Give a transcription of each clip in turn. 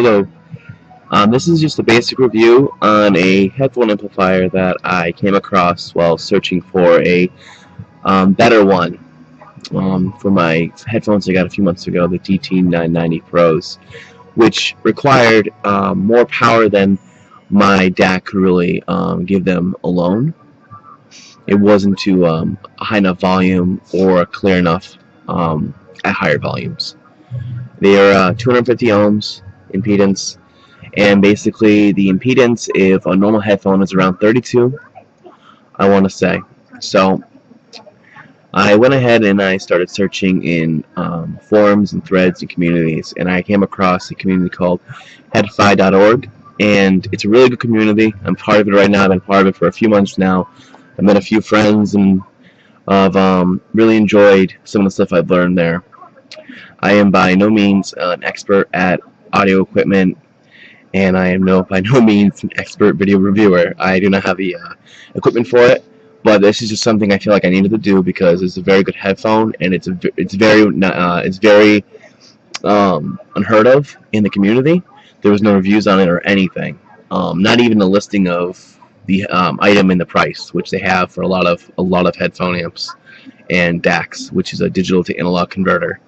Hello. This is just a basic review on a headphone amplifier that I came across while searching for a better one for my headphones I got a few months ago, the DT990 Pros, which required more power than my DAC could really give them alone. It wasn't to a high enough volume or clear enough at higher volumes. They are 250 ohms impedance. And basically, the impedance, if a normal headphone is around 32, I want to say. So I went ahead and I started searching in forums and threads and communities, and I came across a community called headfi.org, and it's a really good community. I'm part of it right now. I've been part of it for a few months now. I've met a few friends, and I've really enjoyed some of the stuff I've learned there. I am by no means an expert at audio equipment, and I am by no means an expert video reviewer. I do not have the equipment for it, but this is just something I feel like I needed to do because it's a very good headphone, and it's very unheard of in the community. There was no reviews on it or anything, not even a listing of the item and the price, which they have for a lot of headphone amps and DACs, which is a digital to analog converter.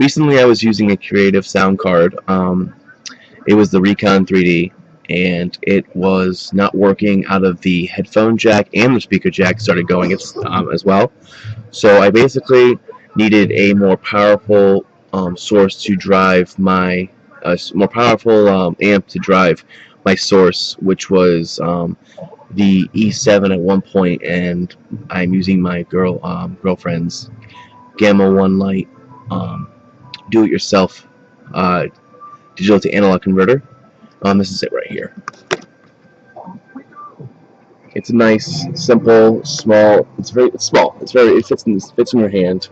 Recently, I was using a creative sound card. It was the Recon 3D, and it was not working out of the headphone jack, and the speaker jack started going as well. So I basically needed a more powerful source to drive my more powerful amp to drive my source, which was the E7 at one point, and I'm using my girlfriend's Gamma 1 Lite do-it-yourself digital to analog converter. This is it right here. It's a nice, simple, small. It's small. It fits in your hand.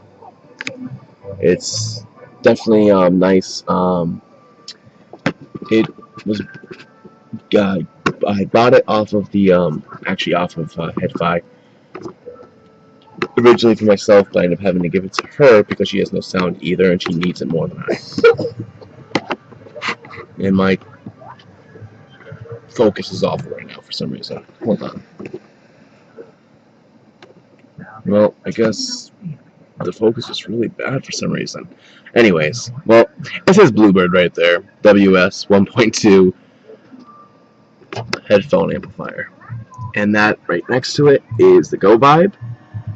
It's definitely nice. It was. I bought it off of the actually off of Headfi originally for myself, but I ended up having to give it to her because she has no sound either, and she needs it more than I. And my focus is off right now for some reason. Hold on. Well, I guess the focus is really bad for some reason. Anyways, well, it says Bluebird right there. WS 1.2 headphone amplifier. And that right next to it is the Go Vibe.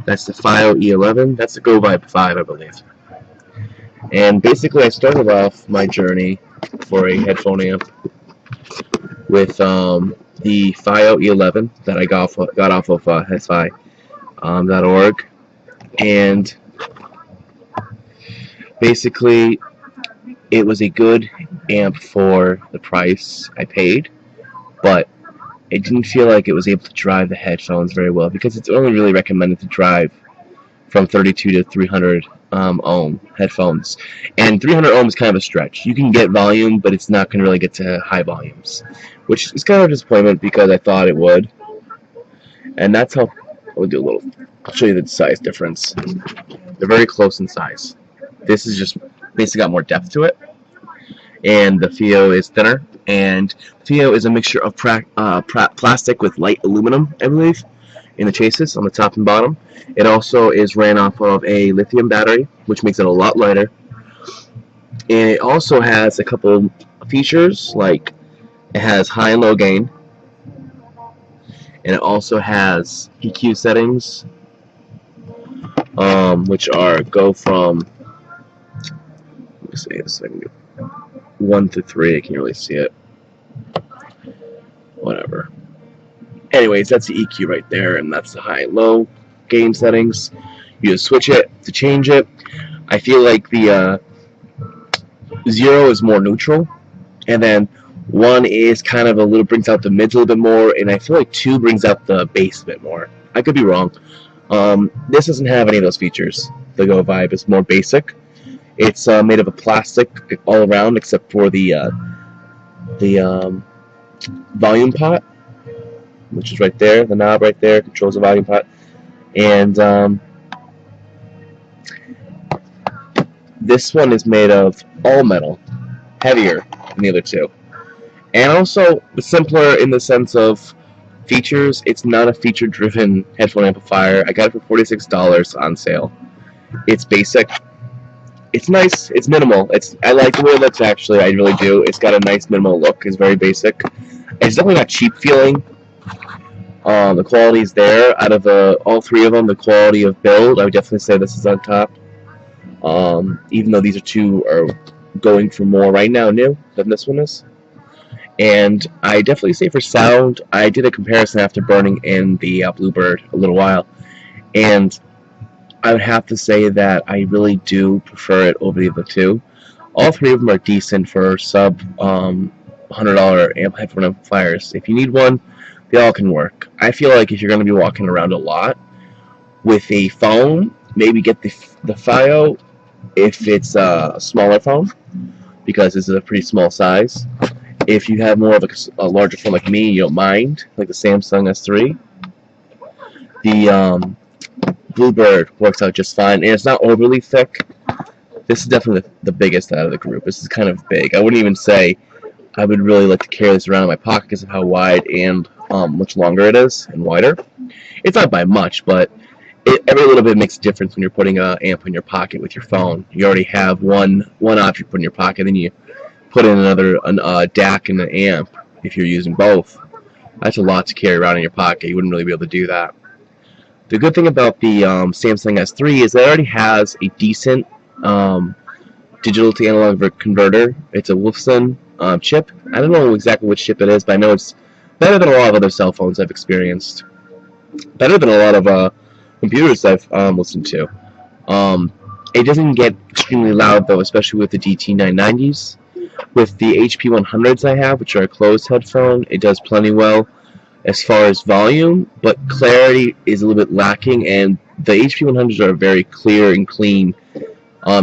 That's the Fiio E11. That's the Go Vibe 5, I believe. And basically, I started off my journey for a headphone amp with the Fiio E11 that I got off of headfi.org, and basically it was a good amp for the price I paid, but it didn't feel like it was able to drive the headphones very well because it's only really recommended to drive from 32 to 300 ohm headphones, and 300 ohm is kind of a stretch. You can get volume, but it's not going to really get to high volumes, which is kind of a disappointment because I thought it would. And that's how we'll do a little. I'll show you the size difference. They're very close in size. This is just basically got more depth to it, and the Fiio is thinner. And Fiio is a mixture of plastic with light aluminum, I believe, in the chases on the top and bottom. It also is ran off of a lithium battery, which makes it a lot lighter. And it also has a couple features, like it has high and low gain, and it also has EQ settings, which go from, let me see this, I can do 1 to 3. I can't really see it. Whatever. Anyways, that's the EQ right there, and that's the high and low gain settings. You just switch it to change it. I feel like the 0 is more neutral, and then 1 is kind of brings out the mids a little bit more, and I feel like 2 brings out the bass a bit more. I could be wrong. This doesn't have any of those features. The Go Vibe is more basic. It's made of a plastic all around except for the volume pot, which is right there. The knob right there controls the volume pot. And this one is made of all metal. heavier than the other two. And also simpler in the sense of features. It's not a feature-driven headphone amplifier. I got it for $46 on sale. It's basic. It's nice. It's minimal. I like the way it looks, actually. I really do. It's got a nice minimal look. It's very basic. It's definitely not cheap feeling. The quality's there. Out of all three of them, the quality of build, I would definitely say this is on top. Even though these two are going for more right now new than this one is. And I definitely say for sound, I did a comparison after burning in the Bluebird a little while, and I would have to say that I really do prefer it over the other two. All three of them are decent for sub $100 headphone amplifiers. If you need one, they all can work. I feel like if you're going to be walking around a lot with a phone, maybe get the Fiio if it's a smaller phone, because this is a pretty small size. If you have more of a larger phone like me, you don't mind, like the Samsung S3, the Bluebird works out just fine, and it's not overly thick. This is definitely the biggest out of the group. This is kind of big. I wouldn't even say I would really like to carry this around in my pocket because of how wide and much longer it is and wider. It's not by much, but every little bit makes a difference when you're putting an amp in your pocket with your phone. You already have one object put in your pocket, then you put in another DAC and an amp if you're using both. That's a lot to carry around in your pocket. You wouldn't really be able to do that. The good thing about the Samsung S3 is that it already has a decent digital to analog converter. It's a Wolfson chip. I don't know exactly which chip it is, but I know it's better than a lot of other cell phones I've experienced. Better than a lot of computers I've listened to. It doesn't get extremely loud, though, especially with the DT990s. With the HP100s I have, which are a closed headphone, it does plenty well as far as volume, but clarity is a little bit lacking, and the HP100s are a very clear and clean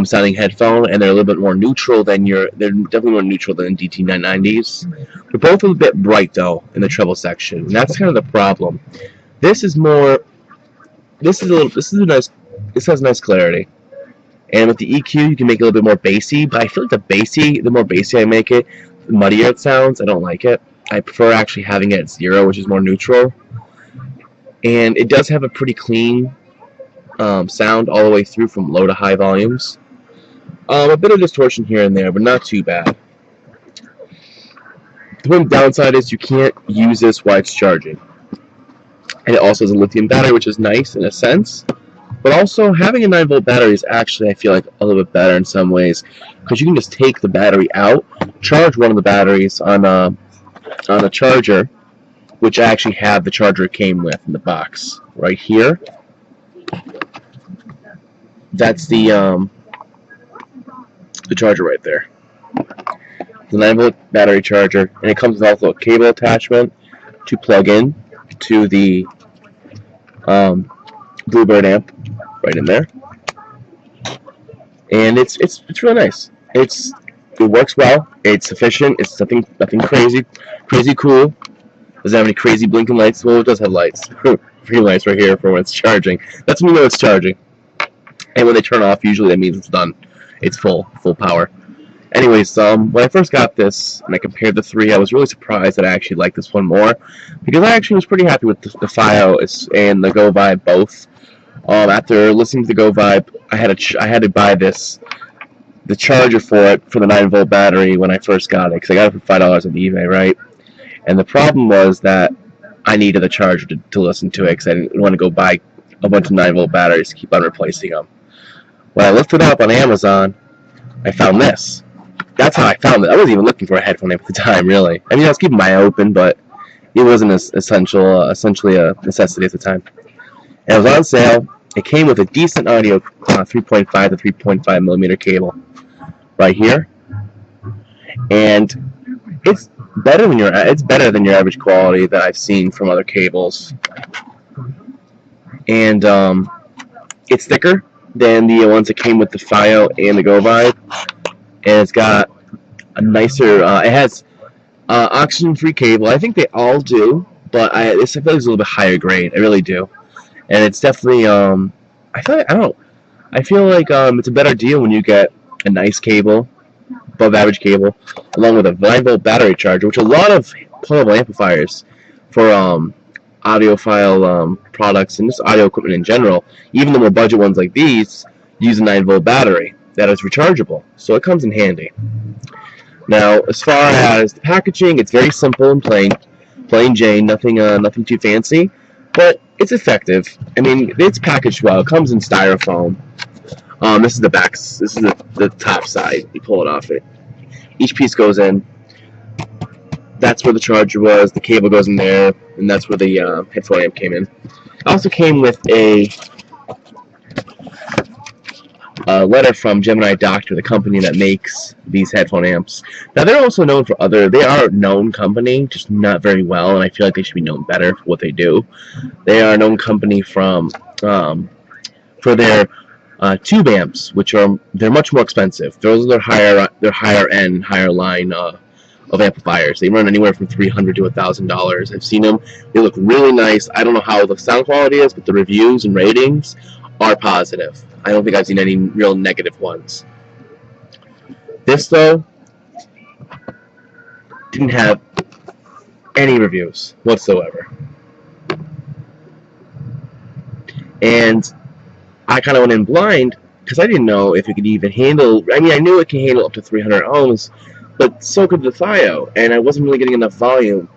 sounding headphone, and they're a little bit more neutral than they're definitely more neutral than the DT990s. They're both a little bit bright, though, in the treble section, and that's kind of the problem. This has nice clarity. And with the EQ, you can make it a little bit more bassy, but I feel like the more bassy I make it, the muddier it sounds. I don't like it. I prefer actually having it at 0, which is more neutral. And it does have a pretty clean sound all the way through from low to high volumes. A bit of distortion here and there, but not too bad. The one downside is you can't use this while it's charging. And it also has a lithium battery, which is nice in a sense. But also, having a 9-volt battery is actually, I feel like, a little bit better in some ways, because you can just take the battery out, charge one of the batteries on a charger, which I actually have the charger it came with in the box right here. That's the charger right there. The 9-volt battery charger, and it comes with also a cable attachment to plug in to the Bluebird amp right in there, and it's really nice. It works well. It's efficient. It's nothing crazy cool. Doesn't have any crazy blinking lights. Well, it does have lights. Green lights right here for when it's charging. That's when you know it's charging. And when they turn off, usually that means it's done. It's full power. Anyways, when I first got this and I compared the three, I was really surprised that I actually liked this one more, because I actually was pretty happy with the Fiio and the Go Vibe both. After listening to the Go Vibe, I had to buy the charger for it for the 9-volt battery when I first got it, because I got it for $5 on eBay, right? And the problem was that I needed the charger to listen to it, because I didn't want to go buy a bunch of 9-volt batteries to keep on replacing them. When I looked it up on Amazon, I found this. That's how I found it. I wasn't even looking for a headphone amp at the time, really. I mean, I was keeping my eye open, but it wasn't essentially a necessity at the time. And it was on sale. It came with a decent audio 3.5 to 3.5 millimeter cable right here, and it's better than your average quality that I've seen from other cables. And it's thicker than the ones that came with the Fiio and the Go Vibe, and it's got a nicer. It has oxygen-free cable. I think they all do, but I feel like it's a little bit higher grade. I really do. And it's definitely, I feel like it's a better deal when you get a nice cable, above average cable, along with a 9-volt battery charger, which a lot of portable amplifiers for audiophile products and just audio equipment in general, even the more budget ones like these, use a 9-volt battery that is rechargeable, so it comes in handy. Now, as far as the packaging, it's very simple and plain Jane, nothing too fancy, but it's effective. I mean, it's packaged well. It comes in styrofoam. This is the back. This is the top side. You pull it off. Each piece goes in. That's where the charger was. The cable goes in there, and that's where the headphone amp came in. It also came with a letter from Gemini Doctor, the company that makes these headphone amps. Now, they're also known for they are a known company, just not very well, and I feel like they should be known better for what they do. They are a known company for their tube amps, which they're much more expensive. Those are their higher end, higher line of amplifiers. They run anywhere from $300 to $1,000. I've seen them. They look really nice. I don't know how the sound quality is, but the reviews and ratings are positive. I don't think I've seen any real negative ones. This, though, didn't have any reviews whatsoever. And I kind of went in blind because I didn't know if it could even handle. I mean, I knew it can handle up to 300 ohms, but so could the Fiio, and I wasn't really getting enough volume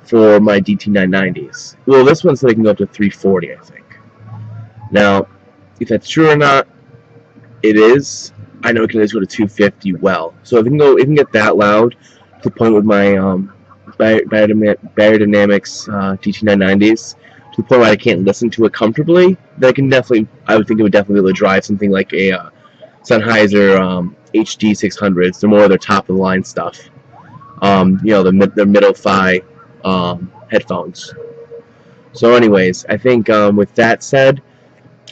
for my DT990s. Well, this one said it can go up to 340, I think. Now, if that's true or not, it is. I know it can go to 250 well. So if it can get that loud to the point with my Beyerdynamics DT990s, to the point where I can't listen to it comfortably, then I would think it would definitely be able to drive something like a Sennheiser HD 600s. They're more of their top of the line stuff. The middle fi headphones. So anyways, I think with that said,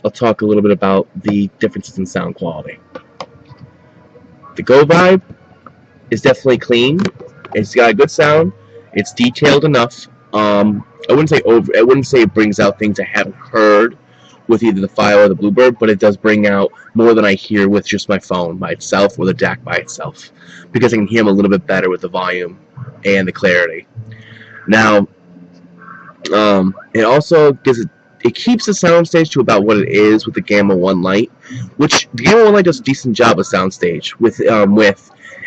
I'll talk a little bit about the differences in sound quality. The Go Vibe is definitely clean. It's got a good sound. It's detailed enough. I wouldn't say it brings out things I haven't heard with either the Fiio or the Bluebird, but it does bring out more than I hear with just my phone by itself or the DAC by itself, because I can hear them a little bit better with the volume and the clarity. Now, it also it keeps the soundstage to about what it is with the Gamma 1 Lite, which the Gamma 1 Lite does a decent job of soundstage with and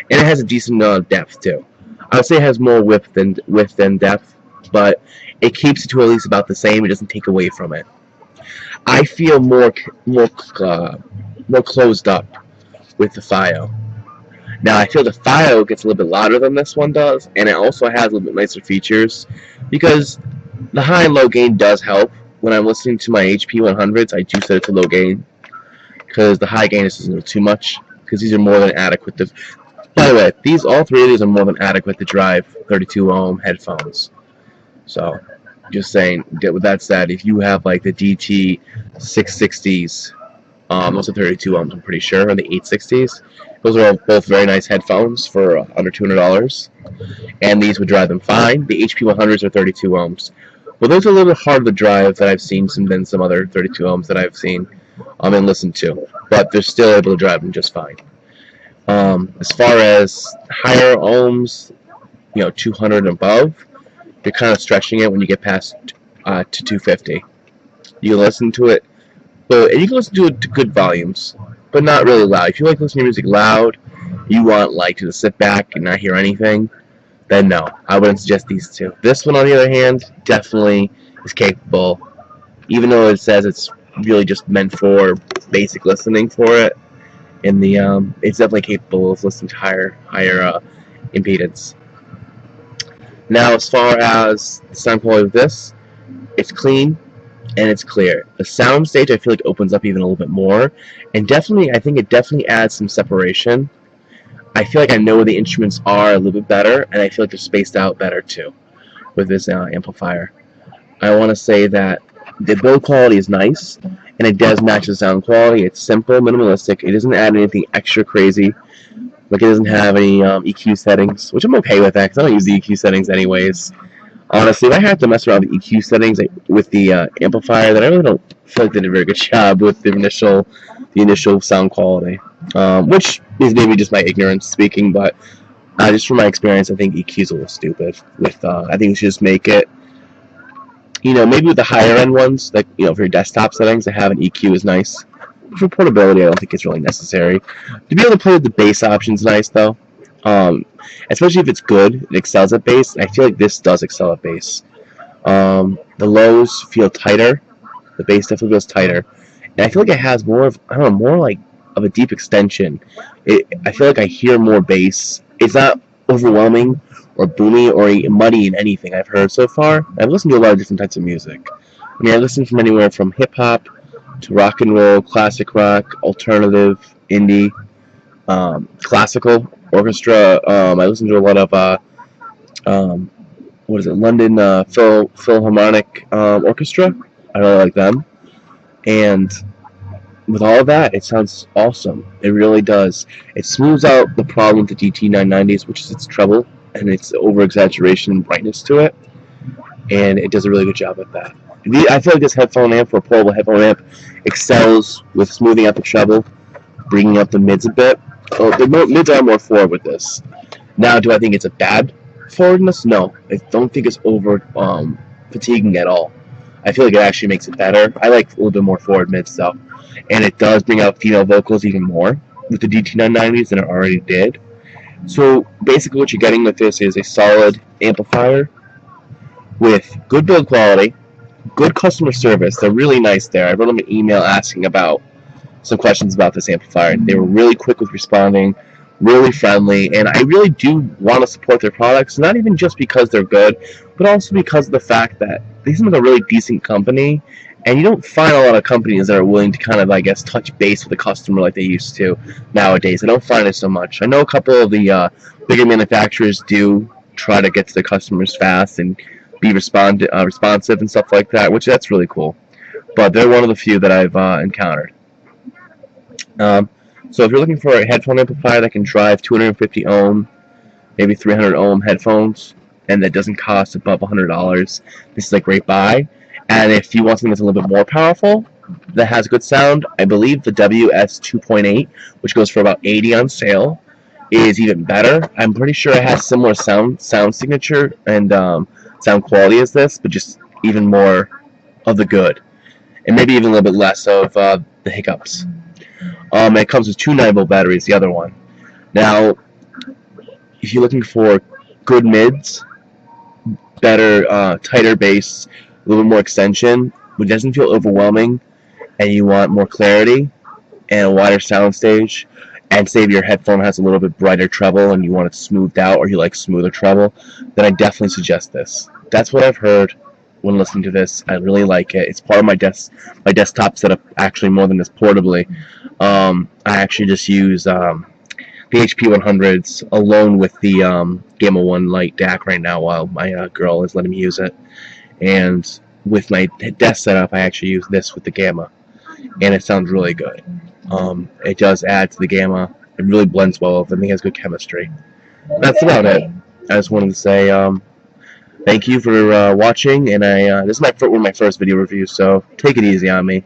it has a decent depth too. I would say it has more width than depth, but it keeps it to at least about the same. It doesn't take away from it. I feel more closed up with the Fiio. Now, I feel the Fiio gets a little bit louder than this one does, and it also has a little bit nicer features, because the high and low gain does help. When I'm listening to my HP 100s, I do set it to low gain, because the high gain is just a little too much, because these are more than adequate to... By the way, all three of these are more than adequate to drive 32 ohm headphones. So, just saying, with that said, if you have like the DT 660s, those are 32 ohms, I'm pretty sure, and the 860s, those are both very nice headphones for under $200, and these would drive them fine. The HP 100s are 32 ohms. Well, those are a little bit harder to drive that I've seen than some other 32 ohms that I've seen and listened to, but they're still able to drive them just fine. As far as higher ohms, 200 and above, you're kind of stretching it when you get past to 250. You can listen to it, and you can listen to it to good volumes, but not really loud. If you like listening to music loud, you want to sit back and not hear anything, then no, I wouldn't suggest these two. This one, on the other hand, definitely is capable, even though it says it's really just meant for basic listening for it. It's definitely capable of listening to higher impedance. Now, as far as the sound quality of this, it's clean and it's clear. The sound stage, I feel like, opens up even a little bit more, and I think it definitely adds some separation. I feel like I know where the instruments are a little bit better, and I feel like they're spaced out better too with this amplifier. I want to say that the build quality is nice, and it does match the sound quality. It's simple, minimalistic. It doesn't add anything extra crazy. Like, it doesn't have any EQ settings, which I'm okay with that because I don't use the EQ settings anyways. Honestly, if I have to mess around with the EQ settings with the amplifier, then I really don't feel like they did a very good job with the initial sound quality. which is maybe just my ignorance speaking, but just from my experience, I think EQ's a little stupid. With I think we should just make it, maybe with the higher end ones, like for your desktop settings, to have an EQ is nice. For portability, I don't think it's really necessary. To be able to play with the bass option's nice though, um, especially if it's good. It excels at bass. I feel like this does excel at bass. The lows feel tighter. The bass definitely feels tighter, and I feel like it has more of I don't know, more like of a deep extension. I feel like I hear more bass. It's not overwhelming or boomy or muddy in anything I've heard so far. I've listened to a lot of different types of music. I mean, I listen from anywhere from hip hop to rock and roll, classic rock, alternative, indie, classical, orchestra. I listen to a lot of um, what is it, London Philharmonic Orchestra. I really like them, and with all of that, it sounds awesome. It really does. It smooths out the problem with the DT990s, which is its treble and its over-exaggeration and brightness to it, and it does a really good job at that. I feel like this headphone amp, for a portable headphone amp, excels with smoothing out the treble, bringing up the mids a bit. Oh, the mids are more forward with this. Now, do I think it's a bad forwardness? No. I don't think it's over fatiguing at all. I feel like it actually makes it better. I like a little bit more forward mids though. And it does bring out female vocals even more with the DT990s than it already did. So basically what you're getting with this is a solid amplifier with good build quality, good customer service. They're really nice there. I wrote them an email asking about some questions about this amplifier. They were really quick with responding, really friendly, and I really do want to support their products, not even just because they're good, but also because of the fact that they seem like a really decent company, and you don't find a lot of companies that are willing to kind of, I guess, touch base with the customer like they used to nowadays. I don't find it so much. I know a couple of the bigger manufacturers do try to get to their customers fast and be responsive and stuff like that, which that's really cool. But they're one of the few that I've encountered. Um, so if you're looking for a headphone amplifier that can drive 250 ohm, maybe 300 ohm headphones, and that doesn't cost above $100, this is a great buy. And if you want something that's a little bit more powerful, that has good sound, I believe the WS 2.8, which goes for about 80 on sale, is even better. I'm pretty sure it has similar sound signature and sound quality as this, but just even more of the good, and maybe even a little bit less of the hiccups. It comes with two 9-volt batteries, the other one. Now, if you're looking for good mids, better, tighter bass, a little bit more extension, but doesn't feel overwhelming, and you want more clarity and a wider sound stage, and say if your headphone has a little bit brighter treble and you want it smoothed out, or you like smoother treble, then I definitely suggest this. That's what I've heard when listening to this. I really like it. It's part of my desktop setup, actually, more than this portably. I actually just use the HP 100s alone with the Gamma 1 Lite DAC right now while my girl is letting me use it. And with my desk setup, I actually use this with the Gamma, and it sounds really good. It does add to the Gamma. It really blends well with them. It has good chemistry. That's about it. I just wanted to say thank you for watching, and this is one of my first video reviews, so take it easy on me.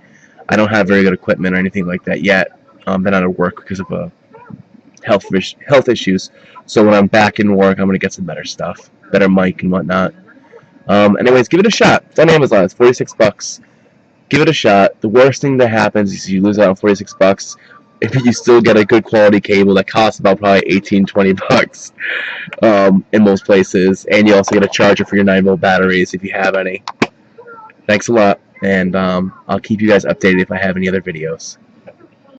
I don't have very good equipment or anything like that yet. Been out of work because of health issues. So when I'm back in work, I'm gonna get some better stuff, better mic and whatnot. Anyways, give it a shot. It's on Amazon. It's $46. Give it a shot. The worst thing that happens is you lose out on $46. If you still get a good quality cable that costs about probably $18-20 in most places, and you also get a charger for your 9-volt batteries if you have any. Thanks a lot, and I'll keep you guys updated if I have any other videos.